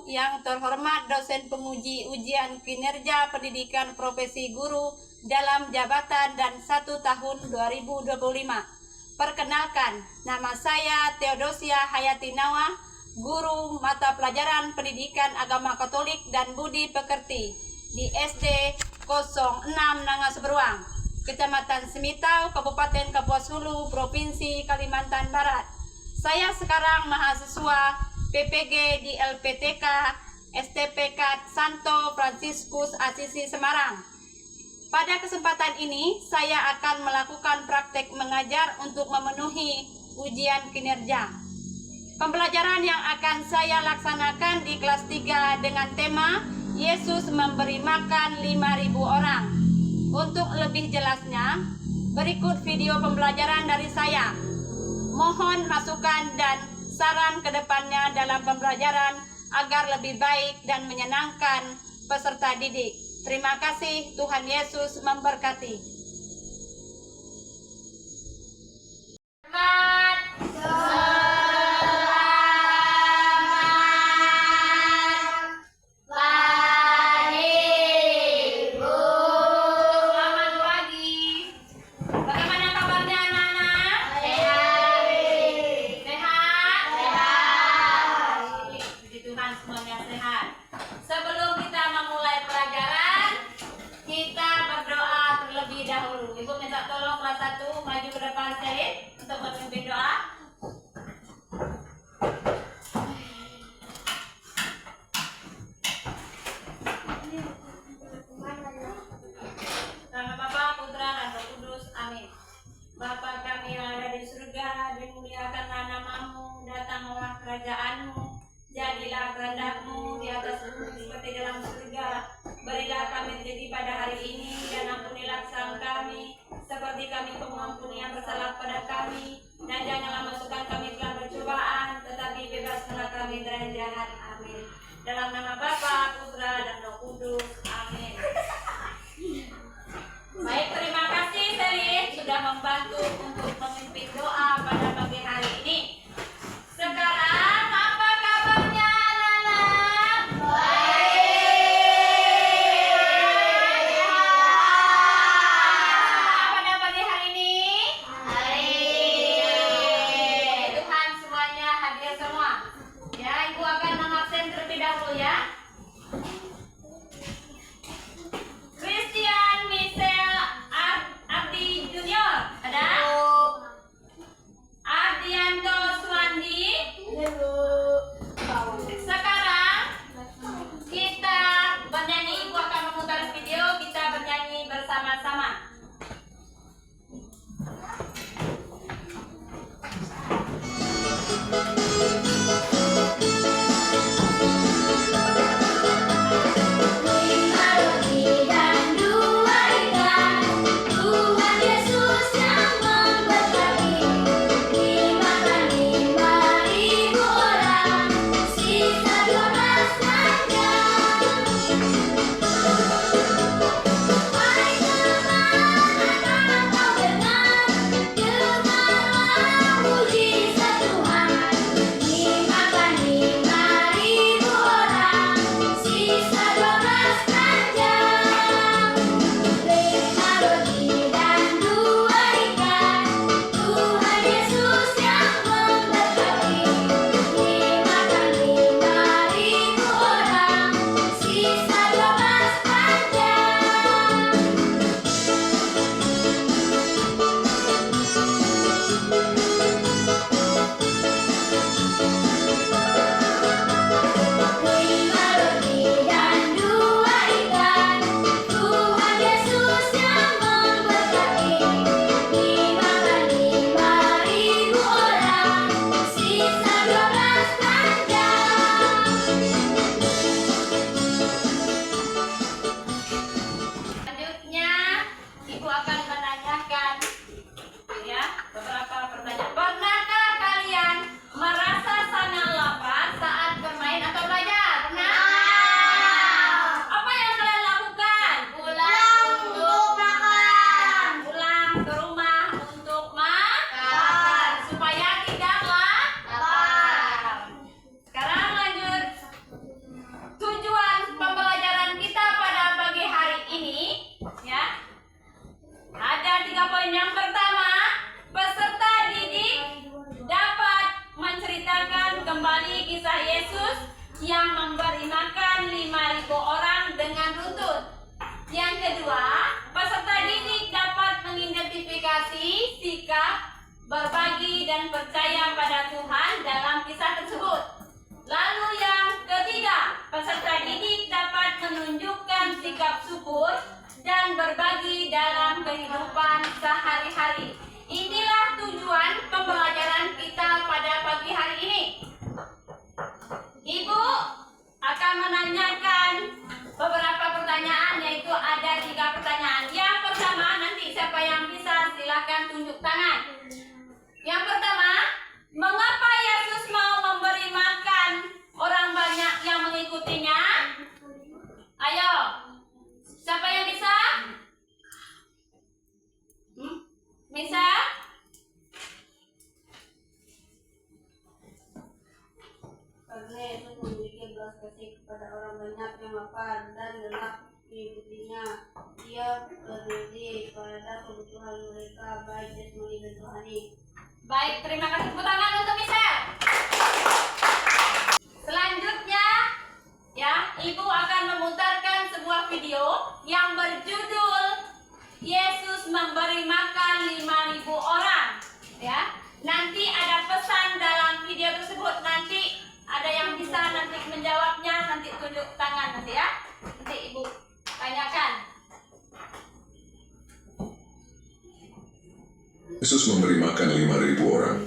yang terhormat dosen penguji ujian kinerja pendidikan profesi guru dalam jabatan dan 1 tahun 2025. Perkenalkan, nama saya Theodosia Hayati Nawa, guru mata pelajaran pendidikan agama Katolik dan budi pekerti di SD 06 Nangas Beruang, Kecamatan Semitau, Kabupaten Kapuas Hulu, Provinsi Kalimantan Barat. Saya sekarang mahasiswa PPG di LPTK STPK Santo Fransiskus Asisi Semarang. Pada kesempatan ini saya akan melakukan praktek mengajar untuk memenuhi ujian kinerja. Pembelajaran yang akan saya laksanakan di kelas 3 dengan tema Yesus memberi makan 5.000 orang. Untuk lebih jelasnya, berikut video pembelajaran dari saya. Mohon masukan dan saran ke depannya dalam pembelajaran agar lebih baik dan menyenangkan peserta didik. Terima kasih, Tuhan Yesus memberkati. Semuanya sehat. Sebelum kita memulai pelajaran, kita berdoa terlebih dahulu. Ibu minta tolong kelas 1 maju ke depan sedikit untuk memimpin doa. Nama Bapa, Putra, dan Roh Kudus. Amin. Bapa kami yang ada di surga, dimuliakanlah namamu, datanglah kerajaanmu. Jadilah kehendak-Mu di atas bumi seperti dalam surga. Berilah kami rezeki pada hari ini, dan ampunilah kesalahan kami, seperti kami mengampuni yang bersalah pada kami. Dan janganlah masukkan kami ke dalam percobaan, tetapi bebaskanlah kami dari jahat. Amin. Dalam nama Bapa, Putra, dan Roh Kudus. Amin. Baik, terima kasih Selin sudah membantu untuk memimpin doa pada pagi hari ini. Sekarang berbagi dan percaya pada Tuhan dalam kisah tersebut. Lalu yang ketiga, peserta didik dapat menunjukkan sikap syukur dan berbagi dalam kehidupan sehari-hari. Inilah tujuan pembelajaran kita pada pagi hari ini. Ibu akan menanyakan beberapa pertanyaan, yaitu ada 3 pertanyaan. Yang pertama, nanti siapa yang bisa silahkan tunjuk tangan. Yang pertama, mengapa Yesus mau memberi makan orang banyak yang mengikutinya? Ayo, siapa yang bisa? Bisa? Karena Yesus memiliki belas kasih kepada orang banyak yang lapar dan lelah mengikutinya. Ia peduli pada kebutuhan mereka, baik jasmani dan rohani. Baik, terima kasih. Tepuk tangan untuk Michelle. Selanjutnya, ya, Ibu akan memutarkan sebuah video yang berjudul Yesus memberi makan 5.000 orang. Ya, nanti ada pesan dalam video tersebut. Nanti ada yang bisa nanti menjawabnya, nanti tunjuk tangan nanti ya. Nanti Ibu tanyakan. Yesus memberi makan 5.000 orang.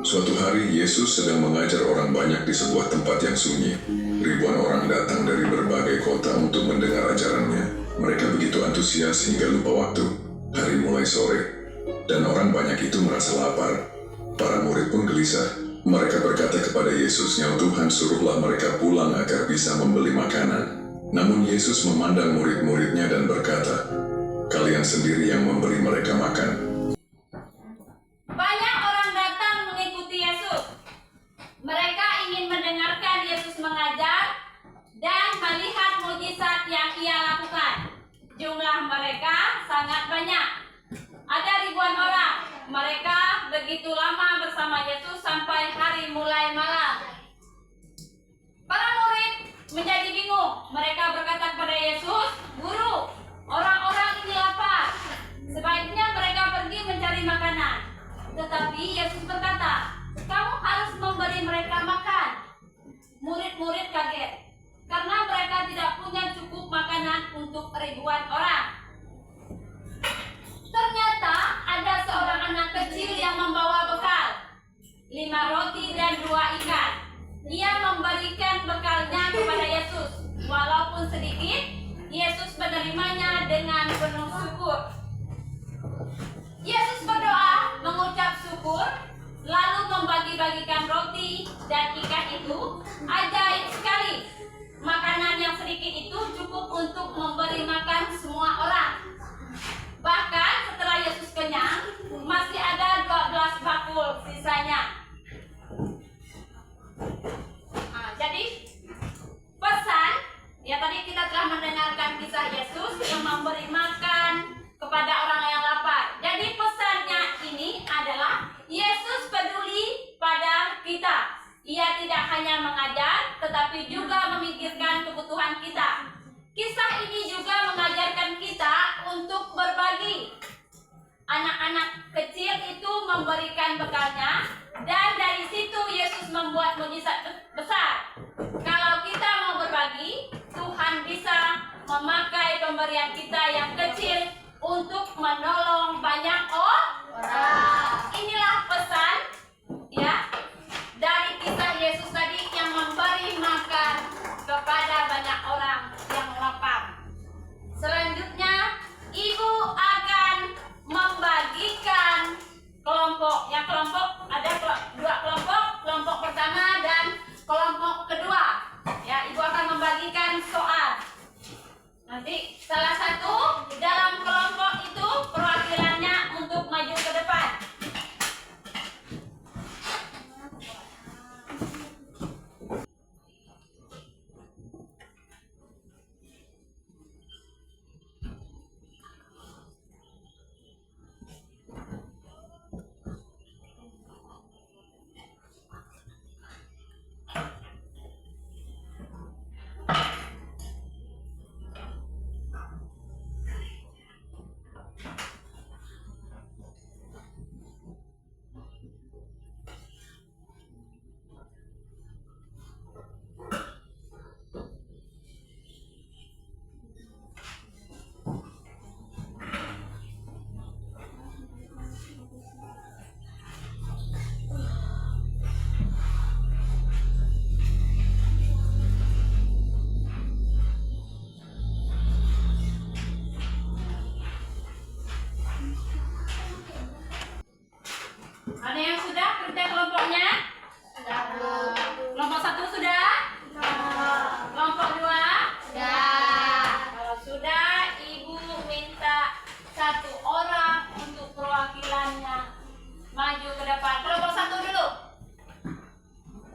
Suatu hari Yesus sedang mengajar orang banyak di sebuah tempat yang sunyi. Ribuan orang datang dari berbagai kota untuk mendengar ajarannya. Mereka begitu antusias hingga lupa waktu. Hari mulai sore, dan orang banyak itu merasa lapar. Para murid pun gelisah. Mereka berkata kepada Yesus, "Ya Tuhan, suruhlah mereka pulang agar bisa membeli makanan." Namun Yesus memandang murid-muridnya dan berkata, "Kalian sendiri yang memberi mereka makan." Banyak orang datang mengikuti Yesus. Mereka ingin mendengarkan Yesus mengajar dan melihat mujizat yang Ia lakukan. Jumlah mereka sangat banyak. Ada ribuan orang. Mereka begitu lama bersama Yesus sampai hari mulai malam. Para murid menjadi bingung. Mereka berkata kepada Yesus, "Guru, orang-orang ini lapar. Sebaiknya mereka pergi mencari makanan." Tetapi Yesus berkata, "Kamu harus memberi mereka makan." Murid-murid kaget karena mereka tidak punya cukup makanan untuk ribuan orang. Ternyata ada seorang anak kecil yang membawa bekal, 5 roti dan 2 ikan. Ia memberikan bekalnya kepada Yesus. Walaupun sedikit, Yesus menerimanya dengan penuh syukur. Yesus berdoa, mengucap syukur, lalu membagi-bagikan roti dan ikan itu. Ajaib sekali. Makanan yang sedikit itu cukup untuk memberi makan semua orang. Bahkan setelah Yesus kenyang, masih ada 12 bakul sisanya. Jadi pesan, ya tadi kita telah mendengarkan kisah Yesus yang memberi makan kepada orang yang lapar. Jadi pesannya ini adalah Yesus peduli pada kita. Ia tidak hanya mengajar, tetapi juga memikirkan kebutuhan kita. Kisah ini juga mengajarkan kita untuk berbagi. Anak-anak kecil itu memberikan bekalnya, dan dari situ Yesus membuat mujizat besar. Kalau kita mau berbagi, Tuhan bisa memakai pemberian kita yang kecil untuk menolong banyak orang. Inilah pesan, ya, dari kisah Yesus tadi yang memberi makan kepada banyak orang yang lapar. Selanjutnya, Ibu akan membagikan kelompok. Yang kelompok ada 2 kelompok, kelompok pertama dan kelompok kedua. Ya, Ibu akan membagikan soal. Nanti salah satu dalam kelompok itu perwakilannya untuk maju ke depan. Ada yang sudah kerja kelompoknya? Kelompok 1 sudah? Kelompok 2? Kalau sudah, Ibu minta 1 orang untuk perwakilannya maju ke depan. Kelompok 1 dulu.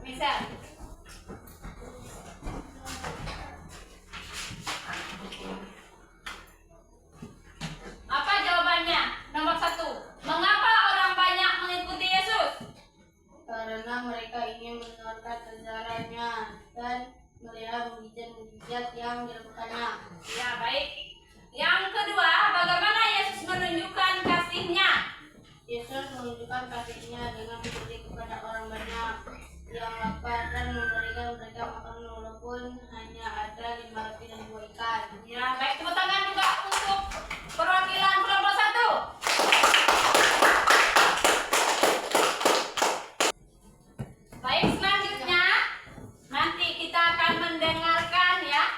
Misal. Apa jawabannya? Nomor 1. Mengapa orang banyak mengikuti Yesus? Karena mereka ingin mendengarkan ajarannya dan melihat mujizat-mujizat yang dilakukannya. Ya, baik. Yang kedua, bagaimana Yesus menunjukkan kasih-Nya? Yesus menunjukkan kasih-Nya dengan memberi kepada orang banyak yang lapar dan memberikan mereka makanan walaupun hanya ada 5 roti dan 2 ikan. Ya, baik. Tepuk tangan juga untuk perwakilan kelompok 1. Baik, selanjutnya nanti kita akan mendengarkan ya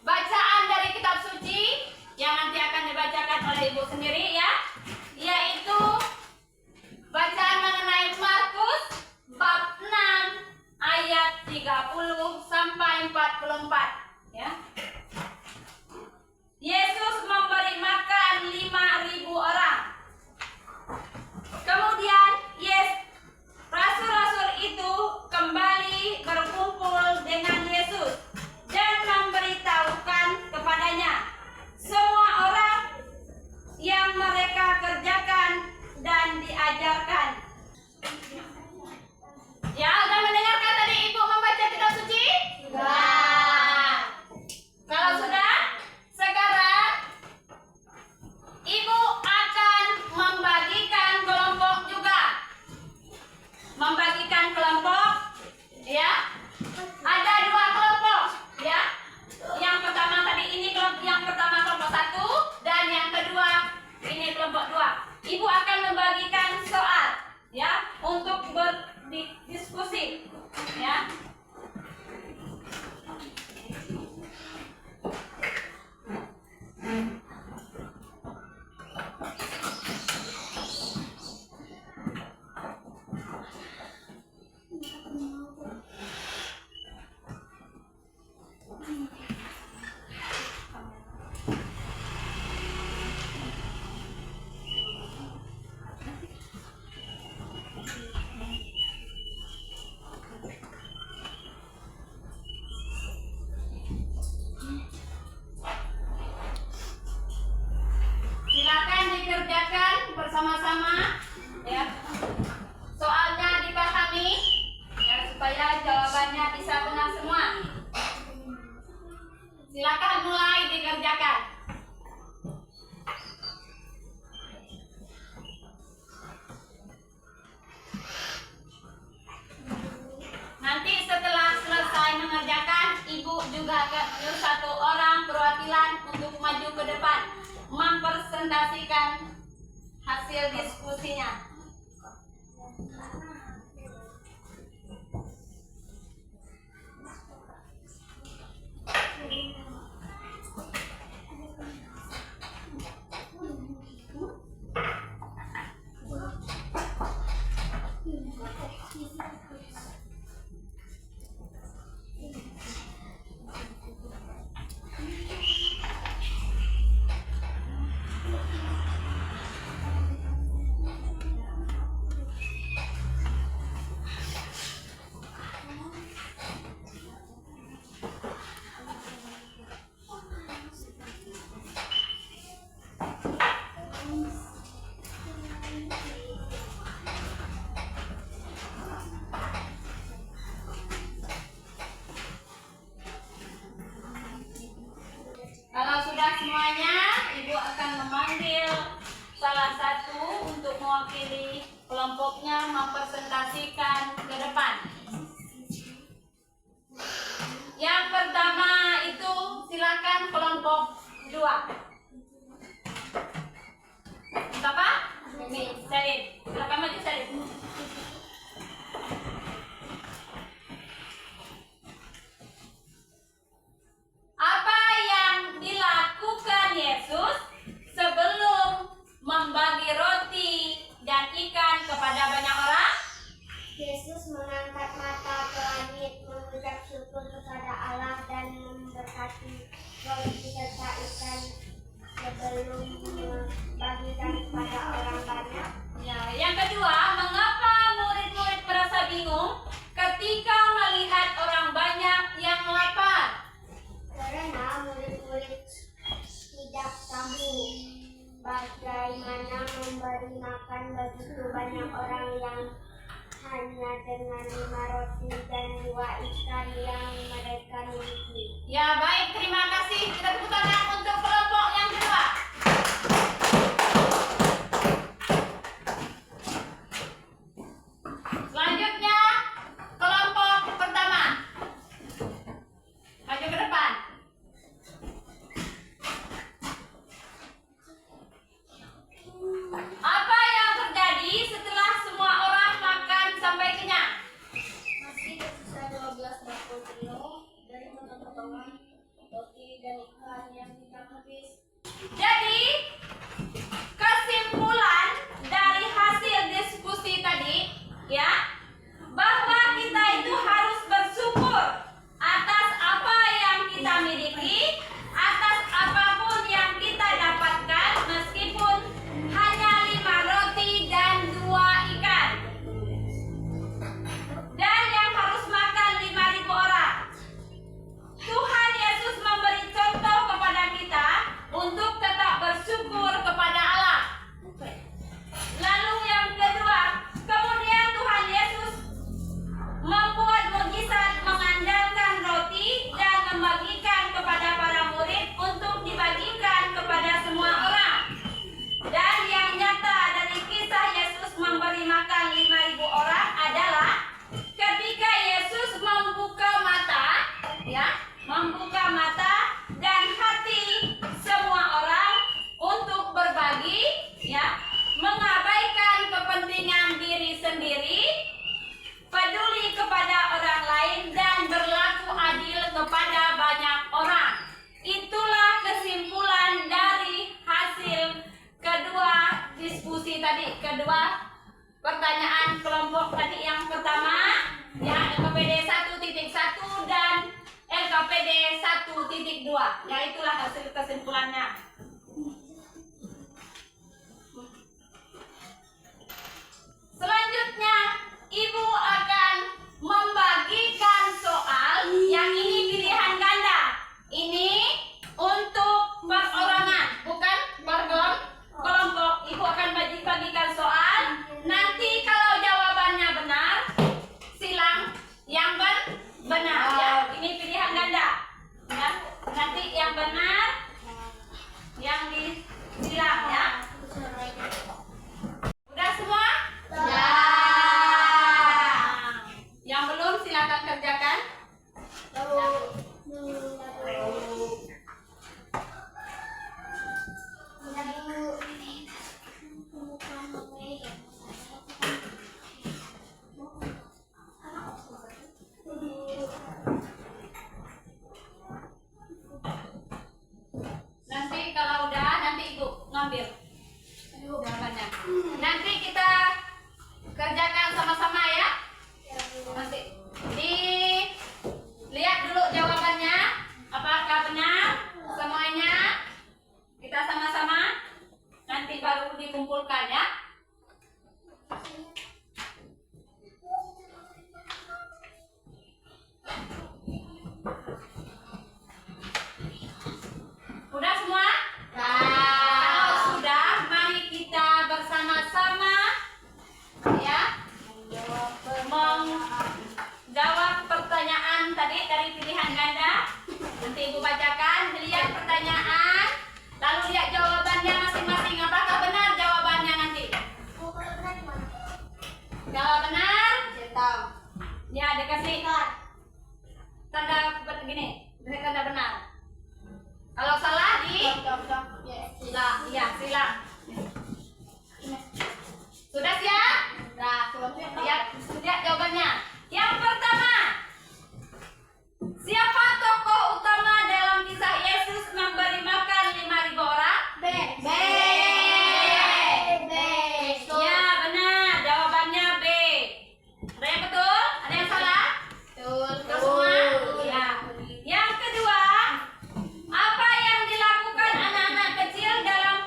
bacaan dari kitab suci yang nanti akan dibacakan oleh Ibu sendiri ya, yaitu bacaan mengenai Markus bab 6 ayat 30 sampai 44 ya. Yesus memberi makan 5.000 orang. Kemudian rasul-rasul itu kembali berkumpul dengan Yesus dan memberitahukan kepadanya semua orang yang mereka kerjakan dan diajarkan. Ya, sudah mendengarkan tadi Ibu membaca kitab suci? Kalau sudah, sekarang Ibu akan membagikan kelompok juga. Membagikan kelompok ya. Ada 2 kelompok ya. Yang pertama tadi ini yang pertama kelompok 1 dan yang kedua ini kelompok 2. Ibu akan membagikan soal ya untuk berdiskusi ya. Silakan dikerjakan bersama-sama ya. Soalnya dipahami ya supaya jawabannya bisa benar semua. Silakan mulai dikerjakan. Nanti setelah selesai mengerjakan, Ibu juga akan menyuruh 1 orang perwakilan untuk maju ke depan mempresentasikan hasil diskusinya. Kalau sudah semuanya, Ibu akan memanggil salah satu untuk mewakili kelompoknya mempresentasikan ke depan. Yang pertama itu silakan kelompok 2. Siapa? Selin. Silakan maju Selin. Apa yang dilakukan Yesus sebelum membagi roti dan ikan lalu membagikan kepada orang banyak. Ya, yang kedua, mengapa murid-murid merasa bingung ketika melihat orang banyak yang lapar? Karena murid-murid tidak tahu bagaimana memberi makan begitu banyak orang yang hanya dengan 5 roti dan 2 ikan yang mereka miliki. Ya, baik, terima kasih. Kita tepuk tangan untuk kelompok yang kedua. Selanjutnya, kelompok pertama. Maju ke depan. Apa yang terjadi setelah semua orang makan sampai kenyang? Masih tersisa 12 bakul penuh dari potongan roti dan ikan yang tidak habis. Jadi, kesimpulan dari hasil diskusi tadi, ya, bahwa kita itu harus bersyukur atas apa yang kita miliki, atas apapun yang kita dapatkan, meskipun hanya 5 roti dan 2 ikan. Dan yang harus makan 5.000 orang. Tuhan Yesus memberi contoh kepada kita untuk tetap bersyukur kepada Allah. Lalu yang kedua, kemudian Tuhan Yesus membuat mukjizat mengandalkan roti dan membagikan kepada para murid untuk dibagikan kepada semua orang. Dan yang nyata dari kisah Yesus memberi makan 5.000 orang adalah ketika Yesus membuka mata, ya, membuka mata dan hati semua orang untuk berbagi, ya, mengabaikan kepentingan diri sendiri, peduli kepada orang lain dan berlaku adil kepada banyak orang. Itulah kesimpulan dari hasil kedua diskusi tadi, kedua pertanyaan kelompok tadi. Yang pertama, ya, LKPD 1.1 dan LKPD 1.2. Ya, itulah hasil kesimpulannya. Selanjutnya, Ibu akan membagikan soal yang ini pilihan ganda. Ini untuk perorangan, bukan per kelompok. Ibu akan bagikan soal. Nanti kalau jawabannya benar, silang yang benar, ya. Ini pilihan ganda. Ya. Nanti yang benar, yang disilang, ya. Udah semua? Ya. Yang belum silakan kerjakan. Nanti kalau udah, nanti Ibu ngambil jawabannya. Nanti kita kerjakan sama-sama, ya. Nanti dilihat dulu jawabannya, apakah benar semuanya. Kita sama-sama, nanti baru dikumpulkan, ya. Udah semua? Kalau sudah, mari kita bersama-sama, ya, menjawab pertanyaan tadi dari pilihan ganda. Nanti Ibu bacakan, lihat pertanyaan, lalu lihat jawabannya masing-masing. Apakah benar jawabannya nanti? Kalau benar, ya dikasih tanda begini, tanda benar. Kalau salah silang, ya silang. Sudah siap? Lihat jawabannya. Yang pertama, siapa tokoh utama dalam kisah Yesus memberi makan 5.000 orang? B. Ya, benar. Jawabannya B. Ada yang betul? Ada yang salah? Betul semua? Ya. Yang kedua, apa yang dilakukan anak-anak kecil dalam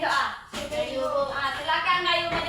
doa. Silakan Kayu